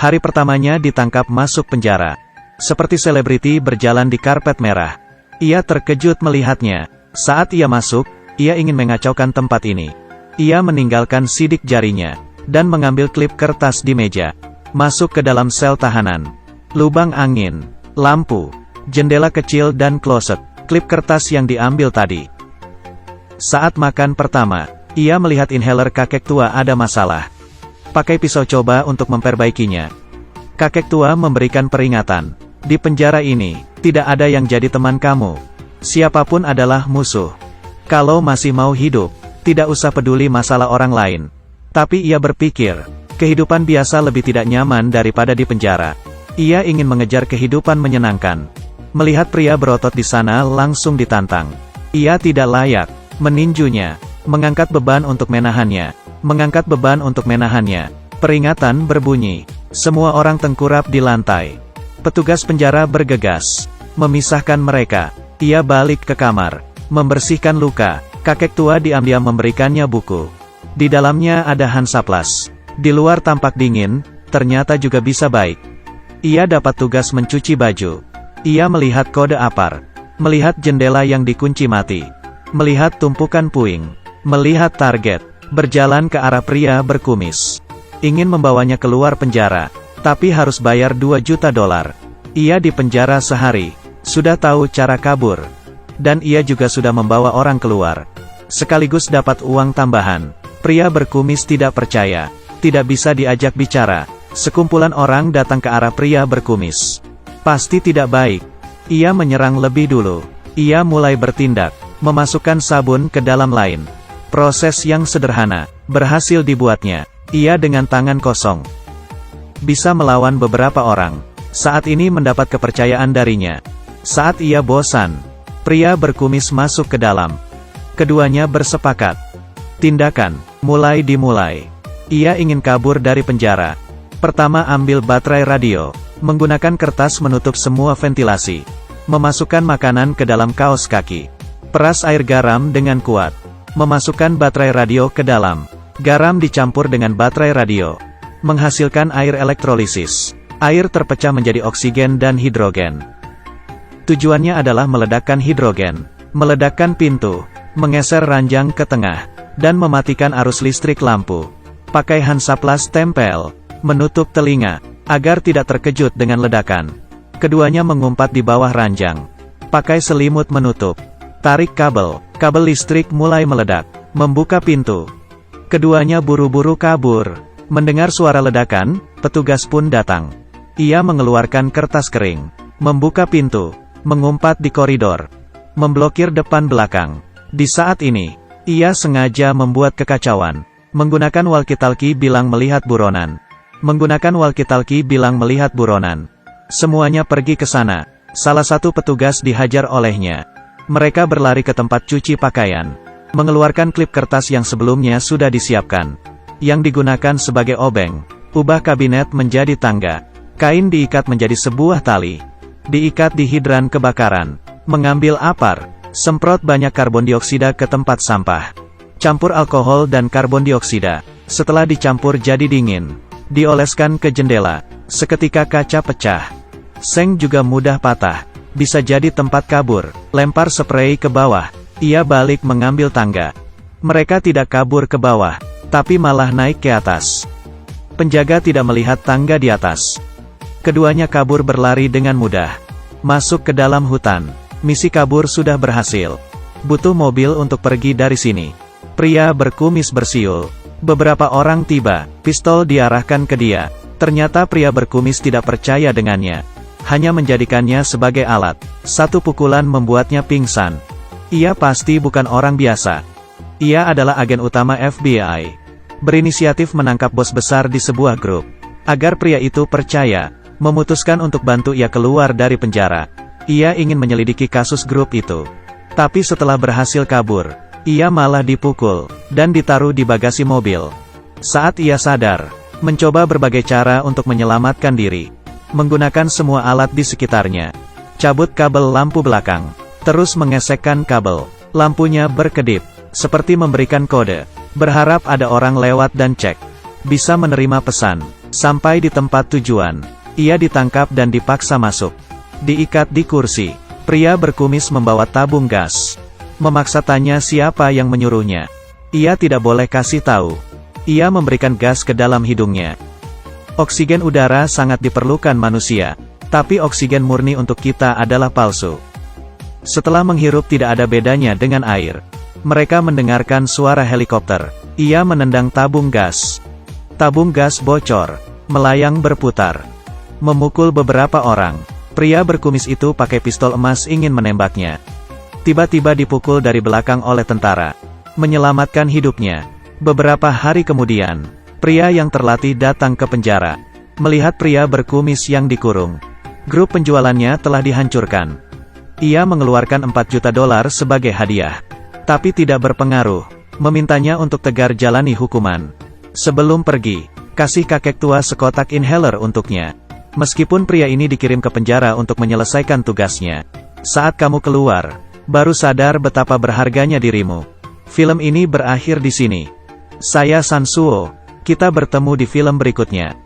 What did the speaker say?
Hari pertamanya ditangkap masuk penjara. Seperti selebriti berjalan di karpet merah. Ia terkejut melihatnya. Saat ia masuk, ia ingin mengacaukan tempat ini. Ia meninggalkan sidik jarinya, dan mengambil klip kertas di meja. Masuk ke dalam sel tahanan. Lubang angin, lampu, jendela kecil dan kloset. Klip kertas yang diambil tadi. Saat makan pertama, ia melihat inhaler kakek tua ada masalah. Pakai pisau coba untuk memperbaikinya. Kakek tua memberikan peringatan. Di penjara ini, tidak ada yang jadi teman kamu. Siapapun adalah musuh. Kalau masih mau hidup, tidak usah peduli masalah orang lain. Tapi ia berpikir, kehidupan biasa lebih tidak nyaman daripada di penjara. Ia ingin mengejar kehidupan menyenangkan. Melihat pria berotot di sana langsung ditantang. Ia tidak layak, meninjunya, mengangkat beban untuk menahannya. Mengangkat beban untuk menahannya. Peringatan berbunyi. Semua orang tengkurap di lantai. Petugas penjara bergegas, memisahkan mereka. Ia balik ke kamar, membersihkan luka. Kakek tua diam-diam memberikannya buku. Di dalamnya ada Hansaplas. Di luar tampak dingin, ternyata juga bisa baik. Ia dapat tugas mencuci baju. Ia melihat kode APAR. Melihat jendela yang dikunci mati. Melihat tumpukan puing. Melihat target. Berjalan ke arah pria berkumis. Ingin membawanya keluar penjara. Tapi harus bayar $2 juta. Ia di penjara sehari. Sudah tahu cara kabur. Dan ia juga sudah membawa orang keluar. Sekaligus dapat uang tambahan. Pria berkumis tidak percaya. Tidak bisa diajak bicara. Sekumpulan orang datang ke arah pria berkumis. Pasti tidak baik. Ia menyerang lebih dulu. Ia mulai bertindak. Memasukkan sabun ke dalam lain. Proses yang sederhana, berhasil dibuatnya. Ia dengan tangan kosong. Bisa melawan beberapa orang. Saat ini mendapat kepercayaan darinya. Saat ia bosan, pria berkumis masuk ke dalam. Keduanya bersepakat. Tindakan, mulai dimulai. Ia ingin kabur dari penjara. Pertama ambil baterai radio. Menggunakan kertas menutup semua ventilasi. Memasukkan makanan ke dalam kaos kaki. Peras air garam dengan kuat. Memasukkan baterai radio ke dalam. Garam dicampur dengan baterai radio. Menghasilkan air elektrolisis. Air terpecah menjadi oksigen dan hidrogen. Tujuannya adalah meledakkan hidrogen. Meledakkan pintu. Menggeser ranjang ke tengah. Dan mematikan arus listrik lampu. Pakai Hansaplas tempel. Menutup telinga. Agar tidak terkejut dengan ledakan. Keduanya mengumpat di bawah ranjang. Pakai selimut menutup. Tarik kabel. Kabel listrik mulai meledak. Membuka pintu. Keduanya buru-buru kabur. Mendengar suara ledakan, petugas pun datang. Ia mengeluarkan kertas kering. Membuka pintu. Mengumpat di koridor. Memblokir depan belakang. Di saat ini, ia sengaja membuat kekacauan. Menggunakan walkie-talkie bilang melihat buronan. Menggunakan walkie-talkie bilang melihat buronan. Semuanya pergi ke sana. Salah satu petugas dihajar olehnya. Mereka berlari ke tempat cuci pakaian. Mengeluarkan klip kertas yang sebelumnya sudah disiapkan. Yang digunakan sebagai obeng. Ubah kabinet menjadi tangga. Kain diikat menjadi sebuah tali. Diikat di hidran kebakaran. Mengambil APAR. Semprot banyak karbon dioksida ke tempat sampah. Campur alkohol dan karbon dioksida. Setelah dicampur jadi dingin. Dioleskan ke jendela. Seketika kaca pecah. Seng juga mudah patah. Bisa jadi tempat kabur. Lempar spray ke bawah. Ia balik mengambil tangga. Mereka tidak kabur ke bawah, tapi malah naik ke atas. Penjaga tidak melihat tangga di atas. Keduanya kabur berlari dengan mudah. Masuk ke dalam hutan. Misi kabur sudah berhasil. Butuh mobil untuk pergi dari sini. Pria berkumis bersiul. Beberapa orang tiba. Pistol diarahkan ke dia. Ternyata pria berkumis tidak percaya dengannya. Hanya menjadikannya sebagai alat. Satu pukulan membuatnya pingsan. Ia pasti bukan orang biasa. Ia adalah agen utama FBI. Berinisiatif menangkap bos besar di sebuah grup. Agar pria itu percaya, memutuskan untuk bantu ia keluar dari penjara. Ia ingin menyelidiki kasus grup itu. Tapi setelah berhasil kabur, ia malah dipukul, dan ditaruh di bagasi mobil. Saat ia sadar, mencoba berbagai cara untuk menyelamatkan diri. Menggunakan semua alat di sekitarnya. Cabut kabel lampu belakang. Terus mengesekkan kabel. Lampunya berkedip. Seperti memberikan kode. Berharap ada orang lewat dan cek. Bisa menerima pesan. Sampai di tempat tujuan, ia ditangkap dan dipaksa masuk. Diikat di kursi, pria berkumis membawa tabung gas. Memaksa tanya siapa yang menyuruhnya. Ia tidak boleh kasih tahu. Ia memberikan gas ke dalam hidungnya. Oksigen udara sangat diperlukan manusia, tapi oksigen murni untuk kita adalah palsu. Setelah menghirup tidak ada bedanya dengan air. Mereka mendengarkan suara helikopter. Ia menendang tabung gas. Tabung gas bocor, melayang berputar, memukul beberapa orang. Pria berkumis itu pakai pistol emas ingin menembaknya. Tiba-tiba dipukul dari belakang oleh tentara, menyelamatkan hidupnya. Beberapa hari kemudian, pria yang terlatih datang ke penjara. Melihat pria berkumis yang dikurung, grup penjualannya telah dihancurkan. Ia mengeluarkan $4 juta sebagai hadiah, tapi tidak berpengaruh. Memintanya untuk tegar jalani hukuman. Sebelum pergi, kasih kakek tua sekotak inhaler untuknya. Meskipun pria ini dikirim ke penjara untuk menyelesaikan tugasnya. Saat kamu keluar, baru sadar betapa berharganya dirimu. Film ini berakhir di sini. Saya Sansuo. Kita bertemu di film berikutnya.